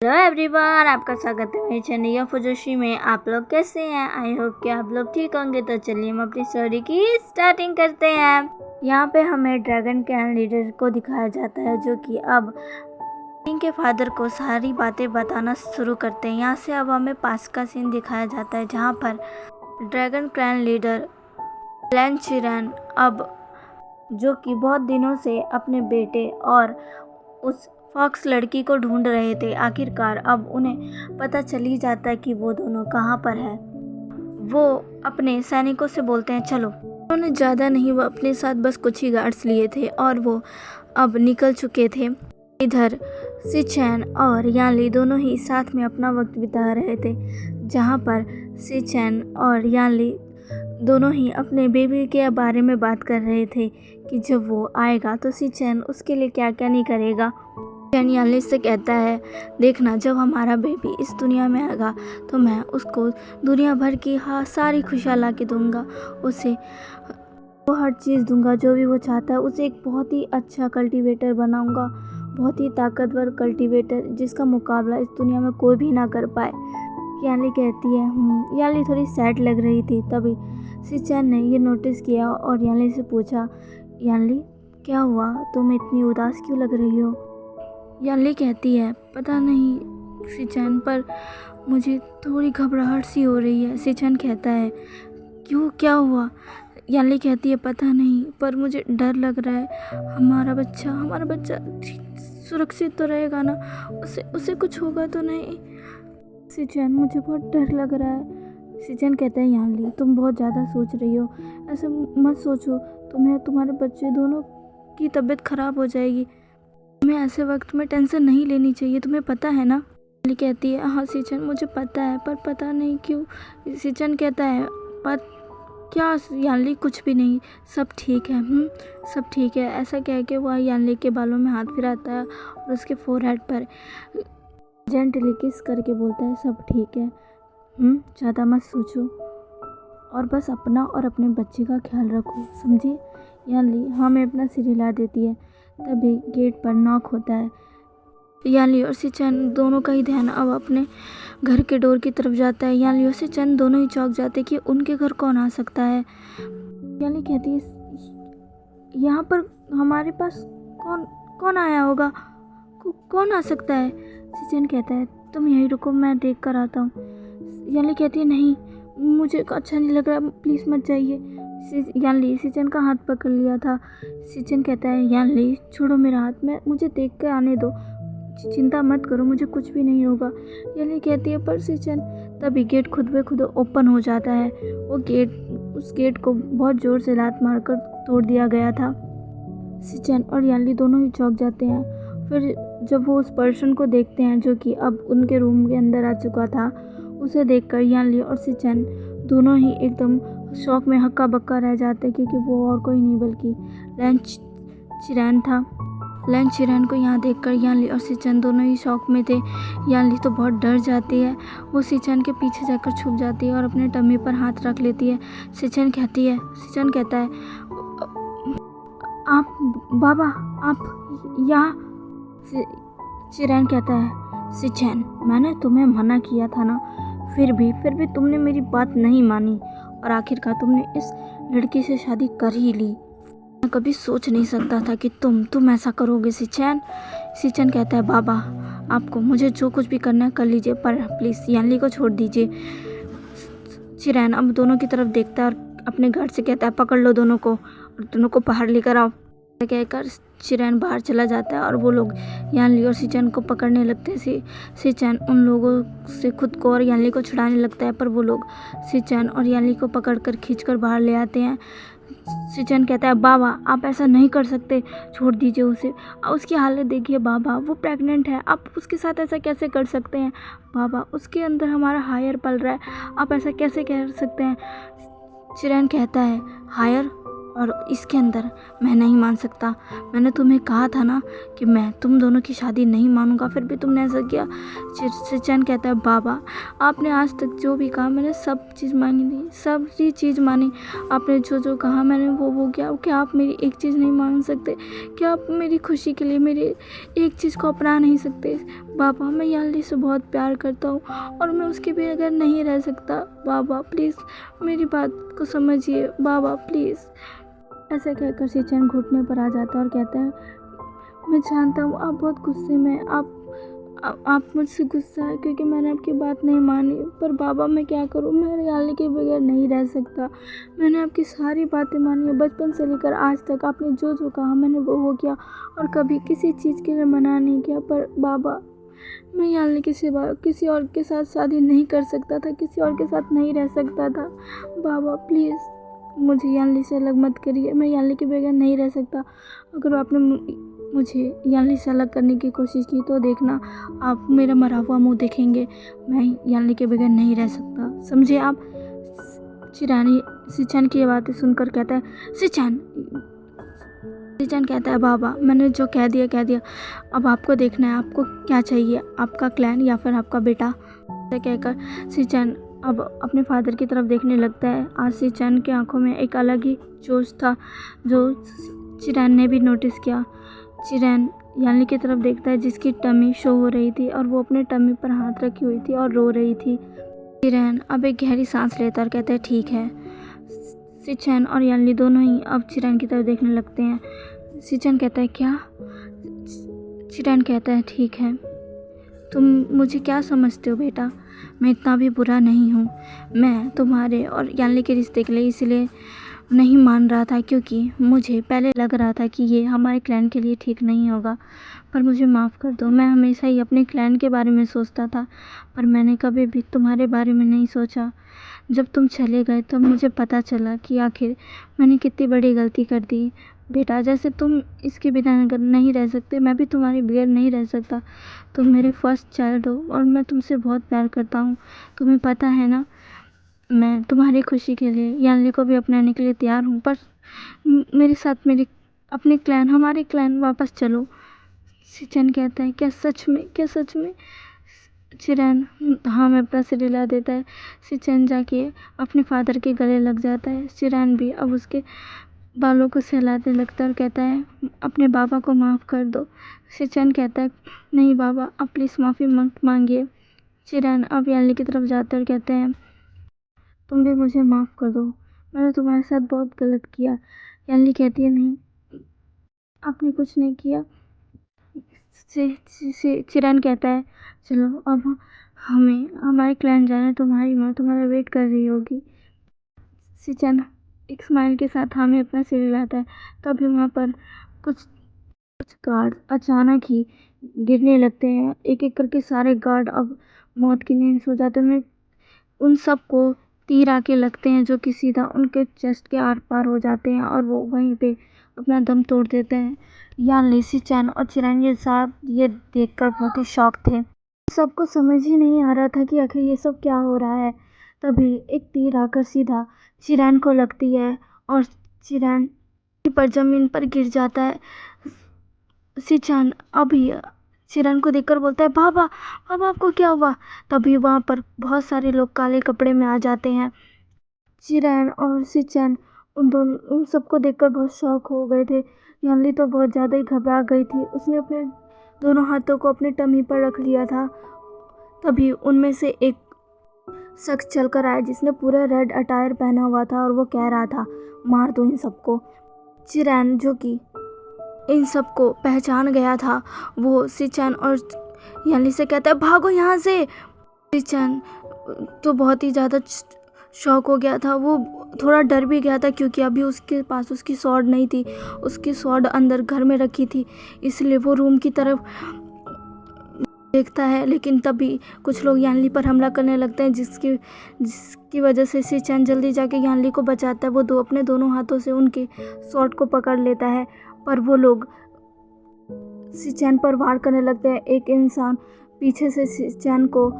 Hello everyone, आपका स्वागत है मेरे चैनल या फुजोशी में। आप लोग कैसे हैं? आई होप कि आप लोग ठीक होंगे। तो चलिए हम अपनी स्टोरी की स्टार्टिंग करते हैं। यहाँ पे हमें ड्रैगन क्लैन लीडर को दिखाया जाता है, जो कि अब किंग के फादर को सारी बातें बताना शुरू करते हैं। यहाँ से अब हमें पास का सीन दिखाया जाता है, जहाँ पर ड्रैगन क्लैन लीडर लैन चिरैन अब जो कि बहुत दिनों से अपने बेटे और उस फॉक्स लड़की को ढूंढ रहे थे, आखिरकार अब उन्हें पता चल ही जाता है कि वो दोनों कहाँ पर है। वो अपने सैनिकों से बोलते हैं चलो। उन्होंने ज़्यादा नहीं, वो अपने साथ बस कुछ ही गार्ड्स लिए थे और वो अब निकल चुके थे। इधर सिचैन और यानली दोनों ही साथ में अपना वक्त बिता रहे थे, जहाँ पर सिचैन और यानली दोनों ही अपने बेबी के बारे में बात कर रहे थे कि जब वो आएगा तो सिचैन उसके लिए क्या क्या नहीं करेगा। यानली से कहता है, देखना जब हमारा बेबी इस दुनिया में आएगा तो मैं उसको दुनिया भर की सारी खुशियाँ ला के दूँगा। उसे वो हर चीज़ दूँगा जो भी वो चाहता है। उसे एक बहुत ही अच्छा कल्टीवेटर बनाऊँगा, बहुत ही ताकतवर कल्टीवेटर, जिसका मुकाबला इस दुनिया में कोई भी ना कर पाए। यानली कहती है यानली थोड़ी सैड लग रही थी। तभी सिचैन ने ये नोटिस किया और यानली से पूछा, यानली क्या हुआ, तुम इतनी उदास क्यों लग रही हो? यानली कहती है, पता नहीं सिचैन, पर मुझे थोड़ी घबराहट सी हो रही है। सिचैन कहता है, क्यों, क्या हुआ? यानली कहती है, पता नहीं, पर मुझे डर लग रहा है। हमारा बच्चा सुरक्षित तो रहेगा ना? उसे कुछ होगा तो नहीं? सिचैन, मुझे बहुत डर लग रहा है। सिचैन कहता है, यानली तुम बहुत ज़्यादा सोच रही हो, ऐसे मत सोचो। तुम्हें तुम्हारे बच्चे दोनों की तबीयत ख़राब हो जाएगी। तुम्हें ऐसे वक्त में टेंशन नहीं लेनी चाहिए, तुम्हें पता है ना? यानली कहती है, हाँ सिचैन, मुझे पता है, पर पता नहीं क्यों। सिचैन कहता है, क्या यानली, कुछ भी नहीं, सब ठीक है। सब ठीक है। ऐसा कह के वह यानली के बालों में हाथ फिराता है और उसके फोरहेड पर जेंटली किस करके बोलता है, सब ठीक है। ज़्यादा मत सोचो और बस अपना और अपने बच्चे का ख्याल रखो, समझे? यानली हमें अपना सिर हिला देती है। तभी गेट पर नॉक होता है। यानली और सिचैन दोनों का ही ध्यान अब अपने घर के डोर की तरफ जाता है। यानली और सिचैन दोनों ही चौंक जाते हैं कि उनके घर कौन आ सकता है। यानली कहती है, यहाँ पर हमारे पास कौन आया होगा? कौन आ सकता है? सिचैन कहता है, तुम यहीं रुको, मैं देख कर आता हूँ। यानली कहती है, नहीं, मुझे अच्छा नहीं लग रहा, प्लीज़ मत जाइए। यानली सिचैन का हाथ पकड़ लिया था। सिचैन कहता है, यानली छोड़ो मेरा हाथ, मुझे देख कर आने दो, चिंता मत करो, मुझे कुछ भी नहीं होगा। यानली कहती है, पर सिचैन। तभी गेट खुद ब खुद ओपन हो जाता है। उस गेट को बहुत ज़ोर से लात मारकर तोड़ दिया गया था। सिचैन और यानली दोनों ही चौंक जाते हैं। फिर जब वो उस पर्सन को देखते हैं जो कि अब उनके रूम के अंदर आ चुका था, उसे देखकर यानली और सिचैन दोनों ही एकदम शौक में हक्का बक्का रह जाते, क्योंकि वो और कोई नहीं बल्कि लैन चिरैन था। लैन चिरैन को यहाँ देखकर यानली और सिचैन दोनों ही शौक में थे। यानली तो बहुत डर जाती है। वो सिचैन के पीछे जाकर छुप जाती है और अपने टम्मी पर हाथ रख लेती है। सिचैन कहता है, आप बाबा, आप यहाँ? चिरैन कहता है, सिचैन, मैंने तुम्हें मना किया था ना, फिर भी तुमने मेरी बात नहीं मानी और आखिरकार तुमने इस लड़की से शादी कर ही ली। मैं कभी सोच नहीं सकता था कि तुम ऐसा करोगे सिचैन। सिचैन कहता है, बाबा, आपको मुझे जो कुछ भी करना है कर लीजिए, पर प्लीज़ यानली को छोड़ दीजिए। चिरैन अब दोनों की तरफ देखता है और अपने घर से कहता है, पकड़ लो दोनों को और दोनों को बाहर लेकर आओ। कहकर चिरैन बाहर चला जाता है और वो लोग यानली और सिचैन को पकड़ने लगते हैं। सिचैन उन लोगों से खुद को और यानली को छुड़ाने लगता है, पर वो लोग सिचैन और यानली को पकड़कर खींचकर बाहर ले आते हैं। सिचैन कहता है, बाबा, आप ऐसा नहीं कर सकते, छोड़ दीजिए उसे। उसकी हालत देखिए बाबा, वो प्रेग्नेंट है, आप उसके साथ ऐसा कैसे कर सकते हैं? बाबा, उसके अंदर हमारा हायर पल रहा है, आप ऐसा कैसे कह सकते हैं? चिरैन कहता है, हायर और इसके अंदर मैं नहीं मान सकता। मैंने तुम्हें कहा था ना कि मैं तुम दोनों की शादी नहीं मानूंगा, फिर भी तुमने ऐसा किया। सिचैन कहता है, बाबा, आपने आज तक जो भी कहा मैंने सब चीज़ मानी थी, सब चीज़ मानी। आपने जो कहा मैंने वो किया। क्या आप मेरी एक चीज़ नहीं मान सकते? क्या आप मेरी खुशी के लिए मेरी एक चीज़ को अपना नहीं सकते? बाबा मैं यानली से बहुत प्यार करता हूँ और मैं उसके बगैर नहीं रह सकता। बाबा प्लीज़ मेरी बात को समझिए बाबा प्लीज़। ऐसा कहकर सिचन घुटने पर आ जाता है और कहता है, मैं जानता हूँ आप बहुत गुस्से में, आप मुझसे गुस्सा है क्योंकि मैंने आपकी बात नहीं मानी, पर बाबा मैं क्या करूँ, मैं यानली के बगैर नहीं रह सकता। मैंने आपकी सारी बातें मानी है, बचपन से लेकर आज तक आपने जो जो कहा मैंने वो किया और कभी किसी चीज़ के लिए मना नहीं किया। पर बाबा मैं यानली के सिवा किसी और के साथ शादी नहीं कर सकता था, किसी और के साथ नहीं रह सकता था। बाबा प्लीज़ मुझे यानली से अलग मत करिए, मैं यानली के बगैर नहीं रह सकता। अगर आपने मुझे यानली से अलग करने की कोशिश की तो देखना आप मेरा मरा हुआ मुँह देखेंगे। मैं यानली के बगैर नहीं रह सकता, समझे आप। चिरानी सिचन की बातें सुनकर कहता है, सिचन कहता है, बाबा मैंने जो कह दिया, अब आपको देखना है आपको क्या चाहिए, आपका क्लैन या फिर आपका बेटा। ऐसा कहकर सिचन अब अपने फादर की तरफ देखने लगता है। आज सिचन की आंखों में एक अलग ही जोश था जो चिरैन ने भी नोटिस किया। चिरैन यानली की तरफ देखता है जिसकी टमी शो हो रही थी और वो अपने टमी पर हाथ रखी हुई थी और रो रही थी। चिरैन अब एक गहरी सांस लेता और कहता है, ठीक है। सिचन और यानली दोनों ही अब चिरैन की तरफ देखने लगते हैं। सिचन कहता है, क्या? चिरैन कहता है, ठीक है। तुम मुझे क्या समझते हो बेटा, मैं इतना भी बुरा नहीं हूँ। मैं तुम्हारे और यानली के रिश्ते के लिए इसलिए नहीं मान रहा था क्योंकि मुझे पहले लग रहा था कि ये हमारे क्लैन के लिए ठीक नहीं होगा, पर मुझे माफ़ कर दो। मैं हमेशा ही अपने क्लैन के बारे में सोचता था, पर मैंने कभी भी तुम्हारे बारे में नहीं सोचा। जब तुम चले गए तब मुझे पता चला कि आखिर मैंने कितनी बड़ी गलती कर दी। बेटा जैसे तुम इसके बिना नहीं रह सकते, मैं भी तुम्हारे बगैर नहीं रह सकता। तुम मेरे फर्स्ट चाइल्ड हो और मैं तुमसे बहुत प्यार करता हूँ, तुम्हें पता है ना। मैं तुम्हारी खुशी के लिए यानली को भी अपनाने के लिए तैयार हूँ, पर मेरे साथ अपने क्लैन, हमारे क्लैन वापस चलो। सिचन कहता है, क्या सच में, क्या सच में? चिरैन हाँ में अपना सिर हिला देता है। सिचन जाके अपने फादर के गले लग जाता है। चिरैन भी अब उसके बालों को सहलाने लगता है और कहता है, अपने बाबा को माफ़ कर दो। सिचन कहता है, नहीं बाबा आप प्लीज़ माफ़ी मत मांगिए। चिरैन अब यानली की तरफ जाते और कहते हैं, तुम भी मुझे माफ़ कर दो, मैंने तुम्हारे साथ बहुत गलत किया। यानली कहती है, नहीं आपने कुछ नहीं किया। चिरैन कहता है, चलो अब हमें हमारे क्लैन जाना है, तुम्हारी माँ तुम्हारा वेट कर रही होगी। सिचन एक स्माइल के साथ हमें अपना सिर हिलाता है। तभी वहाँ पर कुछ गार्ड अचानक ही गिरने लगते हैं। एक एक करके सारे गार्ड अब मौत की नींद सो जाते हैं। उन सबको तीर आके लगते हैं जो कि सीधा उनके चेस्ट के आर पार हो जाते हैं और वो वहीं पे अपना दम तोड़ देते हैं। यानली, सिचन और चिरैन ये सब ये देखकर बहुत ही शॉक थे। सबको समझ ही नहीं आ रहा था कि आखिर ये सब क्या हो रहा है। तभी एक तीर आकर सीधा चिरैन को लगती है और चिरैन पर जमीन पर गिर जाता है। सिचन अभी चिरैन को देखकर बोलता है, बाबा बाबा आपको क्या हुआ? तभी वहाँ पर बहुत सारे लोग काले कपड़े में आ जाते हैं। चिरैन और सिचन उन सबको देखकर बहुत शॉक हो गए थे। यानली तो बहुत ज़्यादा ही घबरा गई थी, उसने अपने दोनों हाथों को अपने टमी पर रख लिया था। तभी उनमें से एक शख्स चलकर आया जिसने पूरा रेड अटायर पहना हुआ था और वो कह रहा था, मार दो इन सबको। चिरैन जो कि इन सबको पहचान गया था, वो सिचन और यानली से कहता है, भागो यहाँ से। सिचन तो बहुत ही ज़्यादा शॉक हो गया था, वो थोड़ा डर भी गया था क्योंकि अभी उसके पास उसकी स्वॉर्ड नहीं थी, उसकी स्वॉर्ड अंदर घर में रखी थी, इसलिए वो रूम की तरफ देखता है। लेकिन तभी कुछ लोग यानली पर हमला करने लगते हैं जिसकी वजह से सिचन जल्दी जाके यानली को बचाता है। वो अपने दोनों हाथों से उनके स्वॉर्ड को पकड़ लेता है, पर वो लोग सिचन पर वार करने लगते हैं। एक इंसान पीछे से सिचन को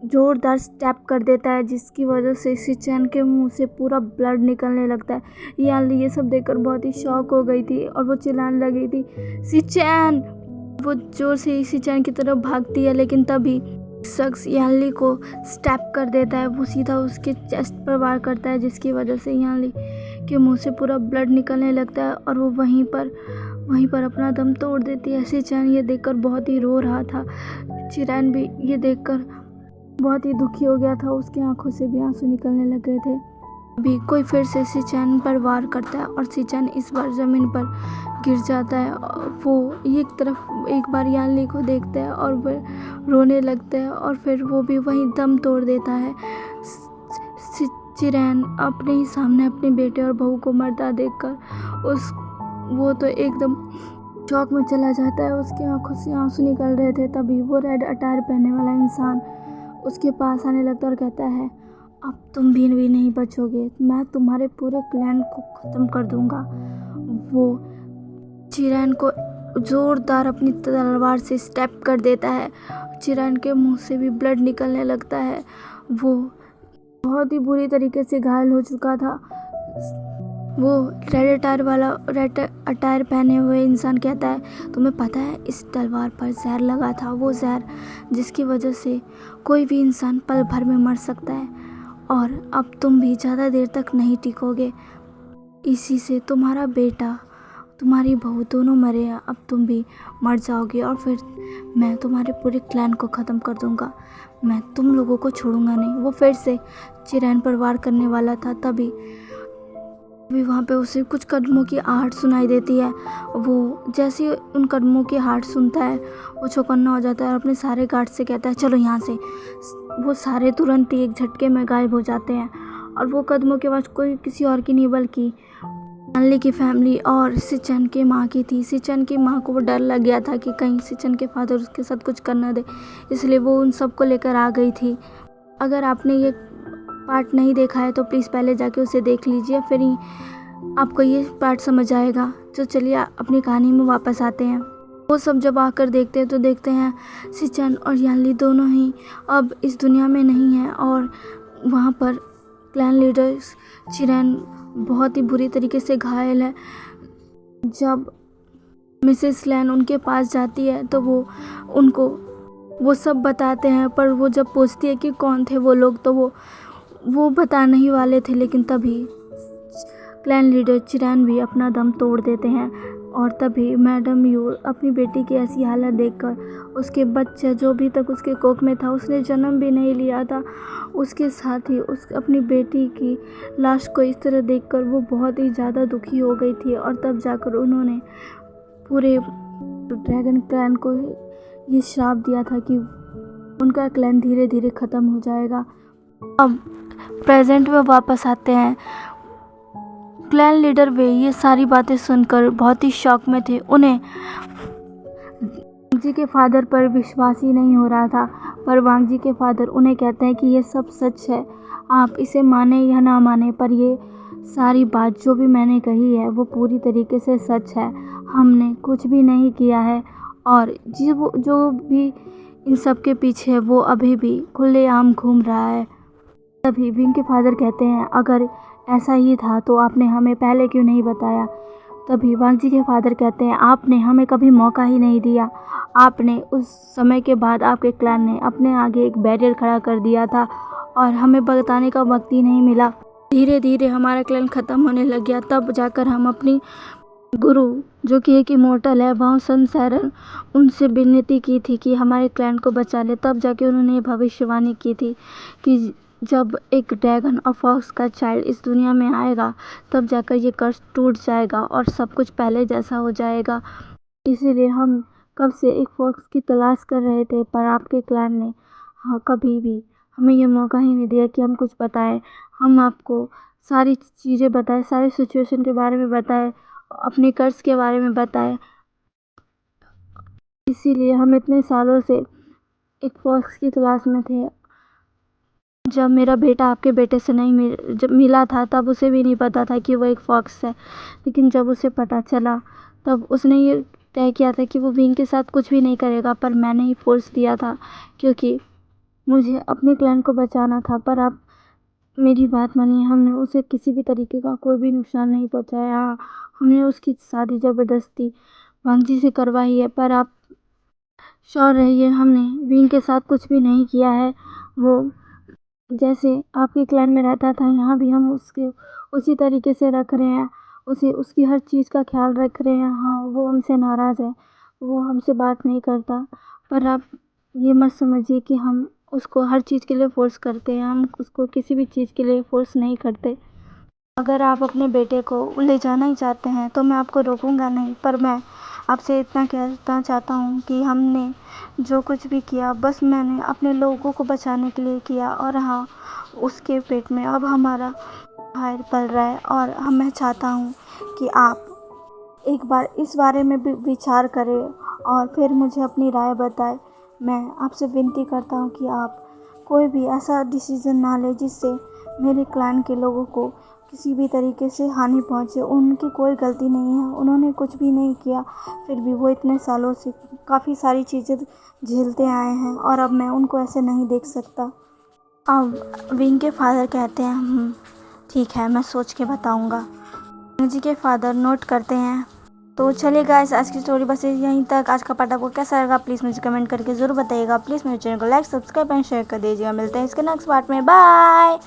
जोरदार स्टैप कर देता है जिसकी वजह से सिचन के मुंह से पूरा ब्लड निकलने लगता है। यानली ये सब देखकर बहुत ही शॉक हो गई थी और वो चिल्लाने लगी थी, सिचन। वो जोर से ही सिचन की तरफ भागती है, लेकिन तभी शख्स यानली को स्टैप कर देता है। वो सीधा उसके चेस्ट पर वार करता है जिसकी वजह से यानली के मुंह से पूरा ब्लड निकलने लगता है और वो वहीं पर अपना दम तोड़ देती है। सिचन ये देखकर बहुत ही रो रहा था। चिरैन भी ये देखकर बहुत ही दुखी हो गया था, उसकी आंखों से भी आंसू निकलने लग गए थे। अभी कोई फिर से सिचैन पर वार करता है और सिचैन इस बार ज़मीन पर गिर जाता है। वो एक तरफ एक बार यानली को देखता है और वह रोने लगता है और फिर वो भी वहीं दम तोड़ देता है। चिरैन अपने ही सामने अपने बेटे और बहू को मरता देखकर वो तो एकदम शॉक में चला जाता है। उसकी आंखों से आंसू निकल रहे थे। तभी वो रेड अटायर पहनने वाला इंसान उसके पास आने लगता है और कहता है, अब तुम भी नहीं बचोगे, मैं तुम्हारे पूरे क्लैन को ख़त्म कर दूंगा। वो चिरैन को ज़ोरदार अपनी तलवार से स्टेप कर देता है। चिरैन के मुंह से भी ब्लड निकलने लगता है। वो बहुत ही बुरी तरीके से घायल हो चुका था। वो रेड अटायर पहने हुए इंसान कहता है, तुम्हें पता है इस तलवार पर जहर लगा था, वो जहर जिसकी वजह से कोई भी इंसान पल भर में मर सकता है, और अब तुम भी ज़्यादा देर तक नहीं टिकोगे। इसी से तुम्हारा बेटा तुम्हारी बहू दोनों मरे हैं, अब तुम भी मर जाओगे और फिर मैं तुम्हारे पूरे क्लैन को ख़त्म कर दूंगा। मैं तुम लोगों को छोड़ूंगा नहीं। वो फिर से चिरैन पर वार करने वाला था। तभी वहाँ पे उसे कुछ कदमों की आहट सुनाई देती है। वो जैसे ही उन कदमों की आहट सुनता है वो चौकन्ना हो जाता है और अपने सारे गार्ड से कहता है, चलो यहाँ से। वो सारे तुरंत ही एक झटके में गायब हो जाते हैं और वो कदमों की आवाज़ कोई किसी और की नहीं बल्कि यानली की फैमिली और सिचैन की माँ की थी। सिचैन की माँ को वो डर लग गया था कि कहीं सिचैन के फादर उसके साथ कुछ कर ना दे, इसलिए वो उन सबको लेकर आ गई थी। अगर आपने ये पार्ट नहीं देखा है तो प्लीज़ पहले जाके उसे देख लीजिए, फिर ही आपको ये पार्ट समझ आएगा। तो चलिए अपनी कहानी में वापस आते हैं। वो सब जब आकर देखते हैं तो देखते हैं सिचैन और यानली दोनों ही अब इस दुनिया में नहीं हैं और वहाँ पर क्लैन लीडर चिरैन बहुत ही बुरी तरीके से घायल है। जब मिसेस लैन उनके पास जाती है तो वो उनको वो सब बताते हैं, पर वो जब पूछती है कि कौन थे वो लोग तो वो बता नहीं वाले थे, लेकिन तभी क्लैन लीडर चिरैन भी अपना दम तोड़ देते हैं। और तभी मैडम यू अपनी बेटी की ऐसी हालत देखकर, उसके बच्चा जो भी तक उसके कोख में था, उसने जन्म भी नहीं लिया था, उसके साथ ही उस अपनी बेटी की लाश को इस तरह देखकर वो बहुत ही ज़्यादा दुखी हो गई थी। और तब जाकर उन्होंने पूरे ड्रैगन क्लैन को ये श्राप दिया था कि उनका क्लैन धीरे धीरे ख़त्म हो जाएगा। अब प्रेजेंट में वापस आते हैं। क्लैन लीडर वे ये सारी बातें सुनकर बहुत ही शॉक में थे। उन्हें वांग जी के फादर पर विश्वास ही नहीं हो रहा था, पर वांग जी के फादर उन्हें कहते हैं कि ये सब सच है, आप इसे माने या ना माने, पर ये सारी बात जो भी मैंने कही है वो पूरी तरीके से सच है। हमने कुछ भी नहीं किया है और जो भी इन सब के पीछे है वो अभी भी खुलेआम घूम रहा है। तभी विंग के फादर कहते हैं, अगर ऐसा ही था तो आपने हमें पहले क्यों नहीं बताया। तभी वांग जी के फादर कहते हैं, आपने हमें कभी मौका ही नहीं दिया। आपने उस समय के बाद आपके क्लैन ने अपने आगे एक बैरियर खड़ा कर दिया था और हमें बताने का वक्त ही नहीं मिला। धीरे धीरे हमारा क्लैन ख़त्म होने लग गया। तब जाकर हम अपनी गुरु जो कि एक इमोर्टल है वहाँ सैरन, उनसे विनती की थी कि हमारे क्लैन को बचा ले। तब जाके उन्होंने भविष्यवाणी की थी कि जब एक ड्रैगन और फॉक्स का चाइल्ड इस दुनिया में आएगा तब जाकर ये कर्स टूट जाएगा और सब कुछ पहले जैसा हो जाएगा। इसीलिए हम कब से एक फॉक्स की तलाश कर रहे थे, पर आपके क्लैन ने कभी भी हमें ये मौका ही नहीं दिया कि हम कुछ बताएं। हम आपको सारी चीज़ें बताएं, सारी सिचुएशन के बारे में बताएं, अपने कर्ज के बारे में बताएं। इसीलिए हम इतने सालों से एक फॉक्स की तलाश में थे। जब मेरा बेटा आपके बेटे से नहीं जब मिला था तब उसे भी नहीं पता था कि वो एक फॉक्स है, लेकिन जब उसे पता चला तब उसने ये तय किया था कि वो विंग के साथ कुछ भी नहीं करेगा, पर मैंने ही फोर्स दिया था क्योंकि मुझे अपने क्लैन को बचाना था। पर आप मेरी बात मानिए, हमने उसे किसी भी तरीके का कोई भी नुकसान नहीं पहुंचाया। हमने उसकी शादी ज़बरदस्ती वांग जी से करवाई है, पर आप श्योर रहिए हमने विंग के साथ कुछ भी नहीं किया है। वो जैसे आपके क्लैन में रहता था यहाँ भी हम उसके उसी तरीके से रख रहे हैं, उसे उसकी हर चीज़ का ख्याल रख रहे हैं। हाँ, वो हमसे नाराज़ है, वो हमसे बात नहीं करता, पर आप ये मत समझिए कि हम उसको हर चीज़ के लिए फ़ोर्स करते हैं, हम उसको किसी भी चीज़ के लिए फ़ोर्स नहीं करते। अगर आप अपने बेटे को ले जाना ही चाहते हैं तो मैं आपको रोकूंगा नहीं, पर मैं आपसे इतना कहना चाहता हूँ कि हमने जो कुछ भी किया बस मैंने अपने लोगों को बचाने के लिए किया, और हाँ, उसके पेट में अब हमारा भाई पल रहा है, और मैं चाहता हूँ कि आप एक बार इस बारे में भी विचार करें और फिर मुझे अपनी राय बताएं। मैं आपसे विनती करता हूँ कि आप कोई भी ऐसा डिसीज़न ना लें जिससे मेरे क्लैन के लोगों को किसी भी तरीके से हानि पहुँचे। उनकी कोई गलती नहीं है, उन्होंने कुछ भी नहीं किया, फिर भी वो इतने सालों से काफ़ी सारी चीज़ें झेलते आए हैं, और अब मैं उनको ऐसे नहीं देख सकता। अब विंग के फादर कहते हैं ठीक है, मैं सोच के बताऊँगा। विंग जी के फादर नोट करते हैं। तो चलिए गाइस, आज की स्टोरी बस यहीं तक। आज का पार्ट आपको कैसा लगा प्लीज़ मुझे कमेंट करके ज़रूर बताइएगा। प्लीज़ मेरे चैनल को लाइक, सब्सक्राइब एंड शेयर कर दीजिएगा। मिलते हैं इसके नेक्स्ट पार्ट में। बाय।